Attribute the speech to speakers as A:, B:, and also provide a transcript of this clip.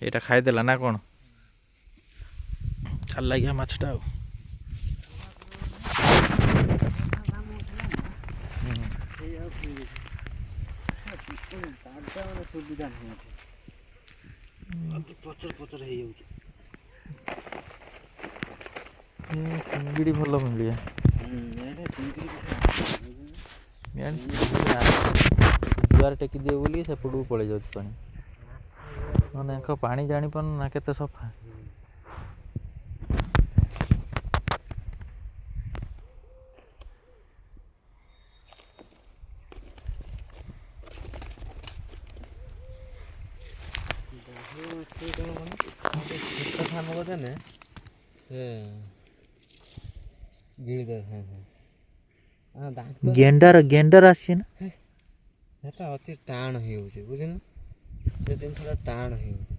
A: ଏଇଟା ଖାଇଦେଲା ନା କ'ଣ? ଚାଲ ଲାଗିଆ ମାଛଟା ଆଉ। ଚିଙ୍ଗିଡ଼ି ଭଲ ମିଳିଆ ଜୁଆର ଟେକି ଦିଏ ବୋଲି ସେପଟକୁ ପଳେଇ ଯାଉଛି ପାଣି। ମାନେ ପାଣି ଜାଣିପାରୁନ ନା କେତେ ସଫା। ଗେଣ୍ଡାର ଆସିଛି ନା
B: ସେଟା ଅତି ଟାଣ ହେଇଯାଉଛି ବୁଝିଲୁ, ସେ ଜିନିଷଟା ଟାଣ ହେଇଯାଉଛି।